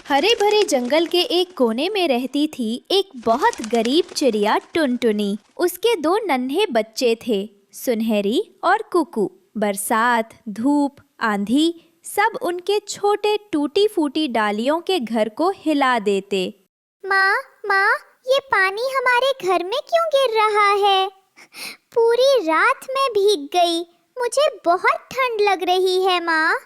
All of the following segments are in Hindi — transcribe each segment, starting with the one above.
हरे भरे जंगल के एक कोने में रहती थी एक बहुत गरीब चिड़िया टुनटुनी। उसके दो नन्हे बच्चे थे, सुनहरी और कुकू। बरसात, धूप, आंधी सब उनके छोटे टूटी फूटी डालियों के घर को हिला देते। माँ, माँ, ये पानी हमारे घर में क्यों गिर रहा है? पूरी रात मैं भीग गई। मुझे बहुत ठंड लग रही है माँ।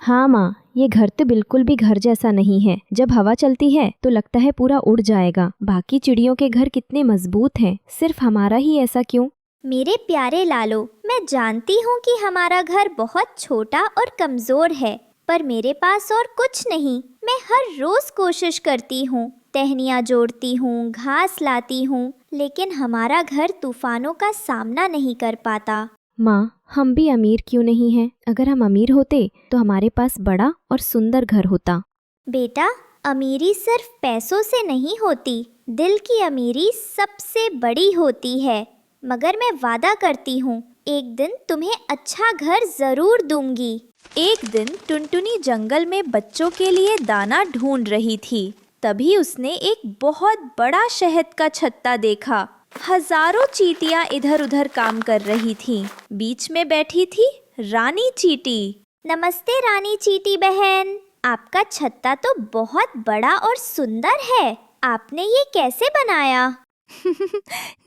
हाँ माँ, ये घर तो बिल्कुल भी घर जैसा नहीं है। जब हवा चलती है तो लगता है पूरा उड़ जाएगा। बाकी चिड़ियों के घर कितने मजबूत हैं, सिर्फ हमारा ही ऐसा क्यों? मेरे प्यारे लालो, मैं जानती हूँ कि हमारा घर बहुत छोटा और कमज़ोर है, पर मेरे पास और कुछ नहीं। मैं हर रोज़ कोशिश करती हूँ, टहनियाँ जोड़ती हूँ, घास लाती हूँ, लेकिन हमारा घर तूफानों का सामना नहीं कर पाता। माँ, हम भी अमीर क्यों नहीं हैं? अगर हम अमीर होते तो हमारे पास बड़ा और सुंदर घर होता। बेटा, अमीरी सिर्फ पैसों से नहीं होती, दिल की अमीरी सबसे बड़ी होती है। मगर मैं वादा करती हूँ, एक दिन तुम्हें अच्छा घर ज़रूर दूंगी। एक दिन टुनटुनी जंगल में बच्चों के लिए दाना ढूंढ रही थी। तभी उसने एक बहुत बड़ा शहद का छत्ता देखा। हजारों चींटियां इधर उधर काम कर रही थीं। बीच में बैठी थी रानी चींटी। नमस्ते रानी चींटी बहन, आपका छत्ता तो बहुत बड़ा और सुंदर है। आपने ये कैसे बनाया?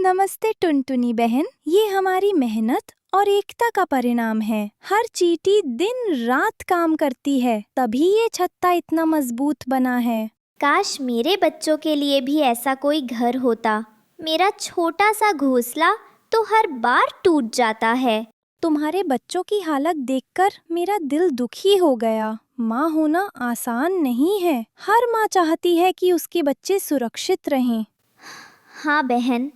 नमस्ते टुनटुनी बहन, ये हमारी मेहनत और एकता का परिणाम है। हर चींटी दिन रात काम करती है, तभी ये छत्ता इतना मजबूत बना है। काश मेरे बच्चों के लिए भी ऐसा कोई घर होता। मेरा छोटा सा घोंसला तो हर बार टूट जाता है। तुम्हारे बच्चों की हालत देखकर मेरा दिल दुखी हो गया। माँ होना आसान नहीं है। हर माँ चाहती है कि उसके बच्चे सुरक्षित रहें। हाँ बहन,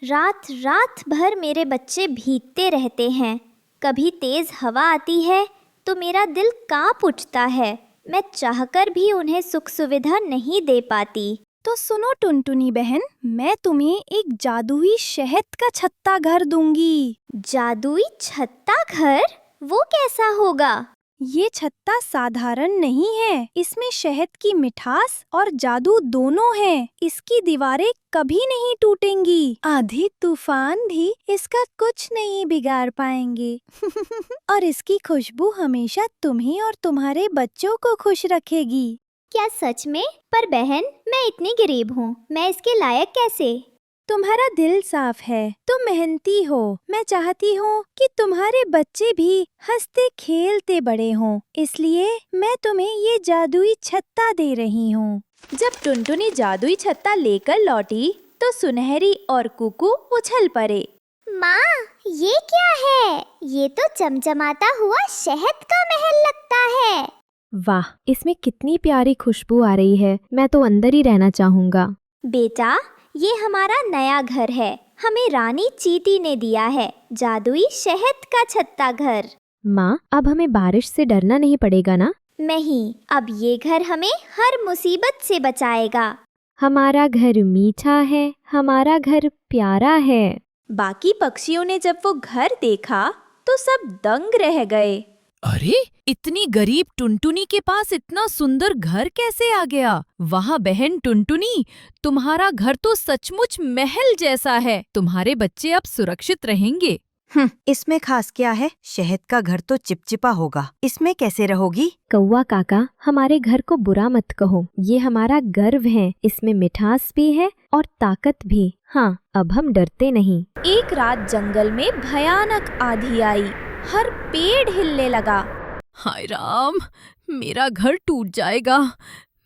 रात रात भर मेरे बच्चे भीगते रहते हैं। कभी तेज हवा आती है तो मेरा दिल कांप उठता है। मैं चाहकर भी उन्हें सुख सुविधा नहीं दे पाती। तो सुनो टुनटुनी बहन, मैं तुम्हें एक जादुई शहद का छत्ता घर दूंगी। जादुई छत्ता घर? वो कैसा होगा? ये छत्ता साधारण नहीं है, इसमें शहद की मिठास और जादू दोनों है। इसकी दीवारें कभी नहीं टूटेंगी, आंधी तूफान भी इसका कुछ नहीं बिगाड़ पाएंगे। और इसकी खुशबू हमेशा तुम्हें और तुम्हारे बच्चों को खुश रखेगी। क्या सच में? पर बहन, मैं इतनी गरीब हूँ, मैं इसके लायक कैसे? तुम्हारा दिल साफ है, तुम मेहनती हो। मैं चाहती हूँ कि तुम्हारे बच्चे भी हंसते खेलते बड़े हों, इसलिए मैं तुम्हें ये जादुई छत्ता दे रही हूँ। जब टुनटुनी जादुई छत्ता लेकर लौटी तो सुनहरी और कुकू उछल पड़े। माँ, ये क्या है? ये तो चमचमाता हुआ शहद का महल लगता है। वाह, इसमें कितनी प्यारी खुशबू आ रही है। मैं तो अंदर ही रहना चाहूँगा। बेटा, ये हमारा नया घर है। हमें रानी चींटी ने दिया है, जादुई शहद का छत्ता घर। माँ, अब हमें बारिश से डरना नहीं पड़ेगा ना? नहीं, अब ये घर हमें हर मुसीबत से बचाएगा। हमारा घर मीठा है, हमारा घर प्यारा है। बाकी पक्षियों ने जब वो घर देखा तो सब दंग रह गए। अरे, इतनी गरीब टुनटुनी के पास इतना सुंदर घर कैसे आ गया? वाह बहन टुनटुनी, तुम्हारा घर तो सचमुच महल जैसा है। तुम्हारे बच्चे अब सुरक्षित रहेंगे। इसमें खास क्या है? शहद का घर तो चिपचिपा होगा, इसमें कैसे रहोगी? कौवा काका, हमारे घर को बुरा मत कहो। ये हमारा गर्व है, इसमें मिठास भी है और ताकत भी। हाँ, अब हम डरते नहीं। एक रात जंगल में भयानक आंधी आई। हर पेड़ हिलने लगा। हाय राम, मेरा घर टूट जाएगा।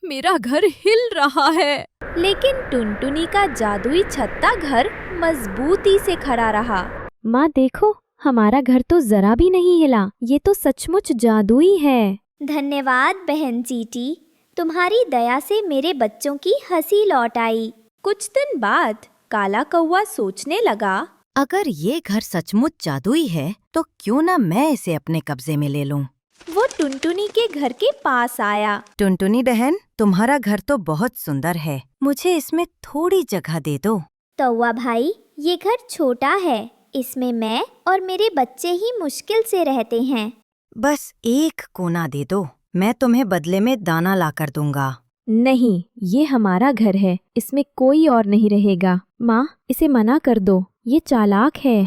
मेरा घर हिल रहा है। लेकिन टुनटुनी का जादुई छत्ता घर मजबूती से खड़ा रहा। माँ देखो, हमारा घर तो जरा भी नहीं हिला। ये तो सचमुच जादुई है। धन्यवाद बहन चींटी, तुम्हारी दया से मेरे बच्चों की हंसी लौट आई। कुछ दिन बाद काला कौवा सोचने लगा, अगर ये घर सचमुच जादुई है तो क्यों ना मैं इसे अपने कब्जे में ले लूं। वो टुनटुनी के घर के पास आया। टुनटुनी बहन, तुम्हारा घर तो बहुत सुंदर है, मुझे इसमें थोड़ी जगह दे दो। कौवा भाई, ये घर छोटा है, इसमें मैं और मेरे बच्चे ही मुश्किल से रहते हैं। बस एक कोना दे दो, मैं तुम्हें बदले में दाना ला कर दूंगा। नहीं, ये हमारा घर है, इसमें कोई और नहीं रहेगा। माँ, इसे मना कर दो, ये चालाक है।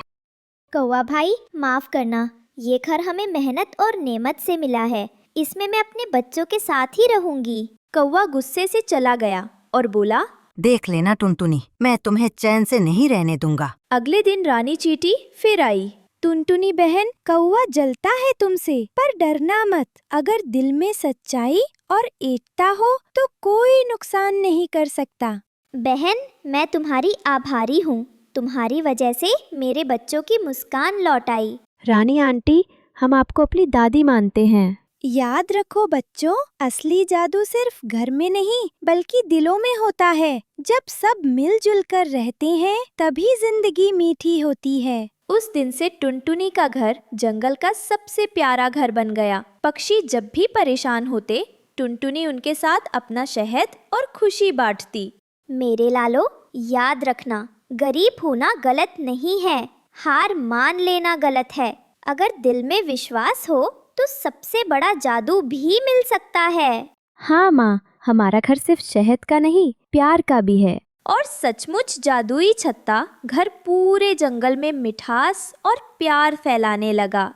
कौवा भाई, माफ करना, ये घर हमें मेहनत और नेमत से मिला है। इसमें मैं अपने बच्चों के साथ ही रहूंगी। कौवा गुस्से से चला गया और बोला, देख लेना टुनटुनी, मैं तुम्हें चैन से नहीं रहने दूंगा। अगले दिन रानी चींटी फिर आई। टुनटुनी बहन, कौवा जलता है तुमसे, पर डरना मत। अगर दिल में सच्चाई और एकता हो तो कोई नुकसान नहीं कर सकता। बहन, मैं तुम्हारी आभारी हूँ। तुम्हारी वजह से मेरे बच्चों की मुस्कान लौट आई। रानी आंटी, हम आपको अपनी दादी मानते हैं। याद रखो बच्चों, असली जादू सिर्फ घर में नहीं बल्कि दिलों में होता है। जब सब मिलजुल कर रहते हैं तभी जिंदगी मीठी होती है। उस दिन से टुनटुनी का घर जंगल का सबसे प्यारा घर बन गया। पक्षी जब भी परेशान होते, टुनटुनी उनके साथ अपना शहद और खुशी बांटती। मेरे लालो, याद रखना, गरीब होना गलत नहीं है, हार मान लेना गलत है। अगर दिल में विश्वास हो तो सबसे बड़ा जादू भी मिल सकता है। हाँ माँ, हमारा घर सिर्फ शहद का नहीं, प्यार का भी है। और सचमुच जादुई छत्ता घर पूरे जंगल में मिठास और प्यार फैलाने लगा।